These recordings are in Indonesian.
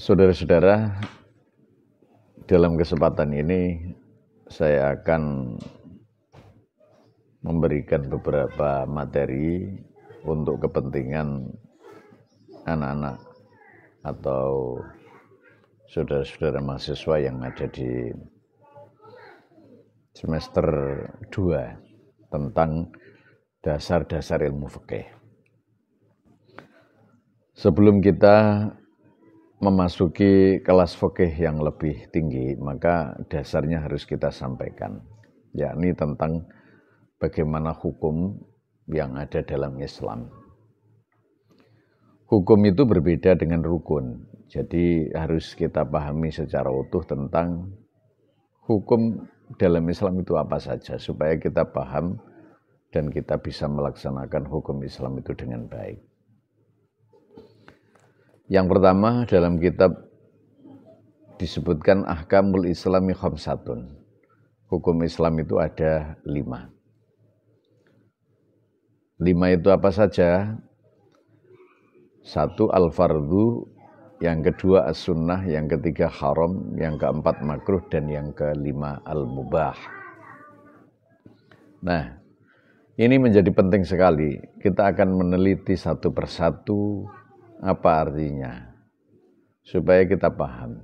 Saudara-saudara, dalam kesempatan ini saya akan memberikan beberapa materi untuk kepentingan anak-anak atau saudara-saudara mahasiswa yang ada di semester 2 tentang dasar-dasar ilmu fikih. Sebelum kita memasuki kelas fikih yang lebih tinggi, maka dasarnya harus kita sampaikan, yakni tentang bagaimana hukum yang ada dalam Islam. Hukum itu berbeda dengan rukun, jadi harus kita pahami secara utuh tentang hukum dalam Islam itu apa saja, supaya kita paham dan kita bisa melaksanakan hukum Islam itu dengan baik. Yang pertama, dalam kitab disebutkan ahkamul islami khamsatun. Hukum Islam itu ada 5. 5 itu apa saja? 1 al-fardu, yang kedua as-sunnah, yang ketiga haram, yang keempat makruh, dan yang kelima al-mubah. Nah, ini menjadi penting sekali. Kita akan meneliti satu persatu apa artinya, supaya kita paham.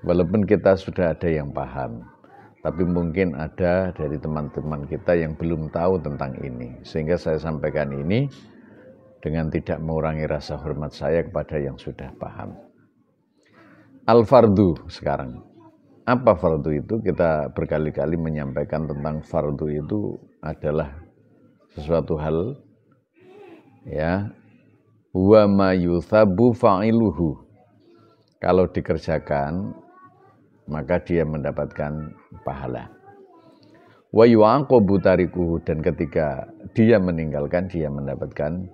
Walaupun kita sudah ada yang paham, tapi mungkin ada dari teman-teman kita yang belum tahu tentang ini. Sehingga saya sampaikan ini dengan tidak mengurangi rasa hormat saya kepada yang sudah paham. Al-fardu sekarang. Apa fardu itu? Kita berkali-kali menyampaikan tentang fardu itu adalah sesuatu hal, ya, wa ma yuthabu fa'iluhu. Kalau dikerjakan, maka dia mendapatkan pahala. Wa yu'aqabu tarikuhu, dan ketika dia meninggalkan, dia mendapatkan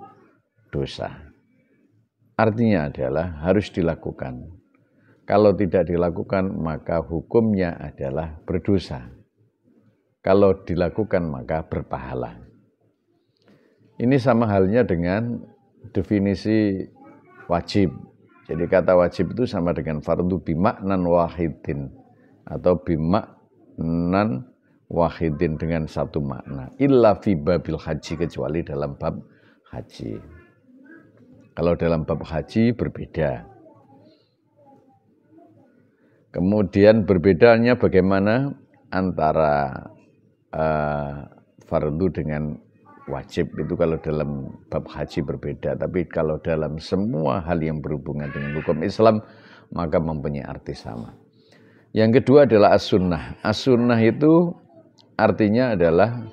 dosa. Artinya adalah harus dilakukan. Kalau tidak dilakukan, maka hukumnya adalah berdosa. Kalau dilakukan, maka berpahala. Ini sama halnya dengan definisi wajib. Jadi kata wajib itu sama dengan fardu bimaknan wahidin, atau bimaknan wahidin, dengan satu makna. Illa fi babil haji, kecuali dalam bab haji. Kalau dalam bab haji berbeda. Kemudian berbedanya bagaimana antara fardu dengan wajib itu. Kalau dalam bab haji berbeda, tapi kalau dalam semua hal yang berhubungan dengan hukum Islam maka mempunyai arti sama. Yang kedua adalah as-sunnah. As-sunnah itu artinya adalah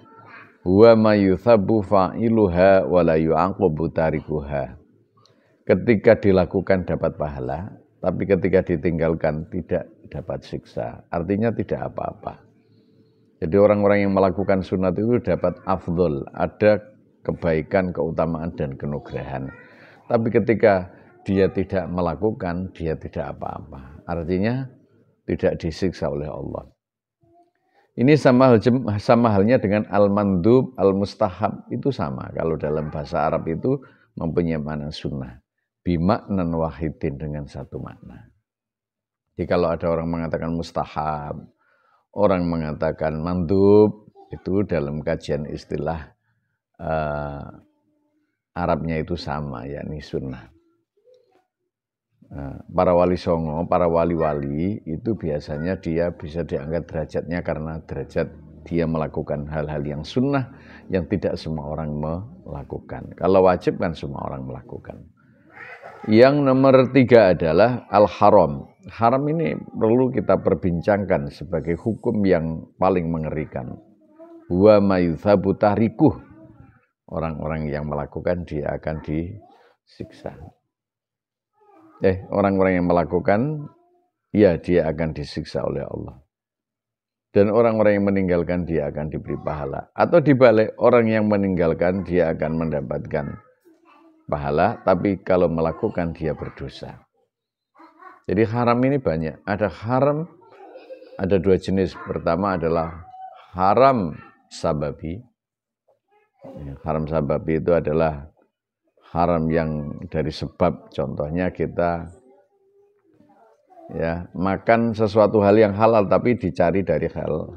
huwa ma yuthabu fa'iluha wa la yu'aqabu tarikuha. Ketika dilakukan dapat pahala, tapi ketika ditinggalkan tidak dapat siksa. Artinya tidak apa-apa. Jadi orang-orang yang melakukan sunat itu dapat afdol, ada kebaikan, keutamaan, dan kenugrahan. Tapi ketika dia tidak melakukan, dia tidak apa-apa. Artinya tidak disiksa oleh Allah. Ini sama halnya dengan al-mandub, al-mustahab, itu sama. Kalau dalam bahasa Arab itu mempunyai makna sunnah. Bimaknan wahidin, dengan satu makna. Jadi kalau ada orang mengatakan mustahab, orang mengatakan mandub, itu dalam kajian istilah Arabnya itu sama, yakni sunnah. Para wali songo, para wali-wali itu biasanya dia bisa diangkat derajatnya karena derajat dia melakukan hal-hal yang sunnah yang tidak semua orang melakukan. Kalau wajib kan semua orang melakukan. Yang nomor 3 adalah al-haram. Haram ini perlu kita perbincangkan sebagai hukum yang paling mengerikan. Wa ma yuthabu tarikuh. Orang-orang yang melakukan dia akan disiksa. Orang-orang yang melakukan, ya dia akan disiksa oleh Allah. Dan orang-orang yang meninggalkan dia akan diberi pahala. Atau dibalik, orang yang meninggalkan dia akan mendapatkan pahala, tapi kalau melakukan dia berdosa. Jadi haram ini banyak. Ada haram, ada 2 jenis. Pertama adalah haram sababi. Haram sababi itu adalah haram yang dari sebab. Contohnya kita ya, makan sesuatu hal yang halal tapi dicari dari hal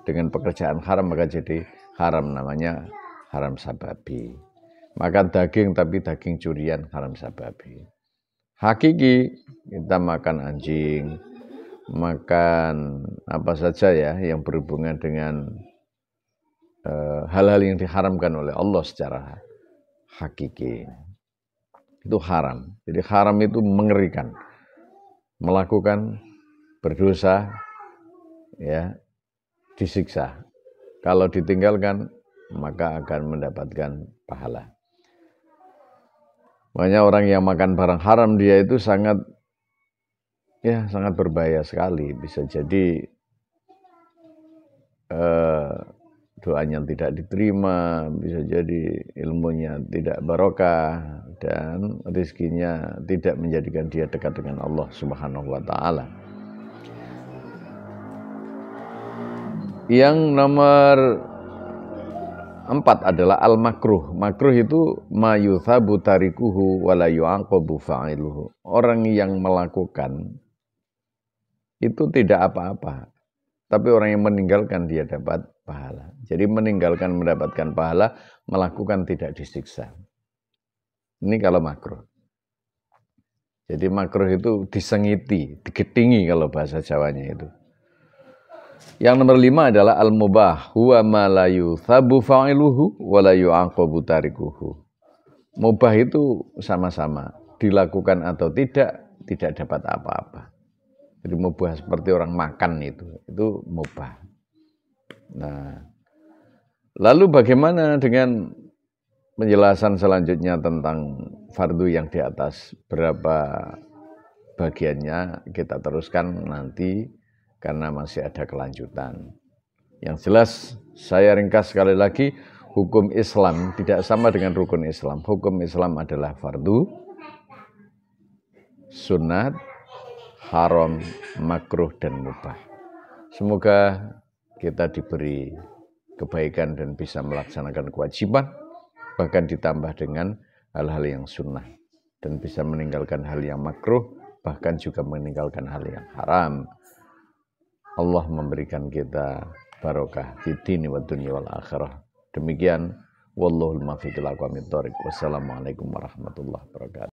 dengan pekerjaan haram maka jadi haram, namanya haram sababi. Makan daging tapi daging curian haram sababi. Hakiki kita makan anjing, makan apa saja ya yang berhubungan dengan hal-hal yang diharamkan oleh Allah secara hakiki. Itu haram. Jadi haram itu mengerikan. Melakukan berdosa ya disiksa. Kalau ditinggalkan maka akan mendapatkan pahala. Makanya orang yang makan barang haram dia itu sangat berbahaya sekali. Bisa jadi doanya tidak diterima, bisa jadi ilmunya tidak barokah, dan rezekinya tidak menjadikan dia dekat dengan Allah Subhanahu wa taala. Yang nomor 4 adalah al-makruh. Makruh itu ma yuthabu tarikuhu wa la yu'aqabu fa'iluhu. Orang yang melakukan itu tidak apa-apa, tapi orang yang meninggalkan dia dapat pahala. Jadi meninggalkan mendapatkan pahala, melakukan tidak disiksa. Ini kalau makruh. Jadi makruh itu disengiti, digetingi kalau bahasa Jawanya itu. Yang nomor 5 adalah al-mubah, huwa ma la yuthabu fa'iluhu wa la yu'aqabu tarikuhu. Mubah itu sama-sama, dilakukan atau tidak dapat apa-apa. Jadi mubah seperti orang makan itu mubah. Nah, lalu bagaimana dengan penjelasan selanjutnya tentang fardu yang di atas? Berapa bagiannya kita teruskan nanti karena masih ada kelanjutan. Yang jelas saya ringkas sekali lagi, hukum Islam tidak sama dengan rukun Islam. Hukum Islam adalah fardu, sunat, haram, makruh, dan mubah. Semoga kita diberi kebaikan dan bisa melaksanakan kewajiban, bahkan ditambah dengan hal-hal yang sunnah, dan bisa meninggalkan hal yang makruh, bahkan juga meninggalkan hal yang haram. Allah memberikan kita barokah di dini wa dunya wal akhirah. Demikian, wallahul muwaffiq ila aqwamit thoriq. Wassalamualaikum warahmatullahi wabarakatuh.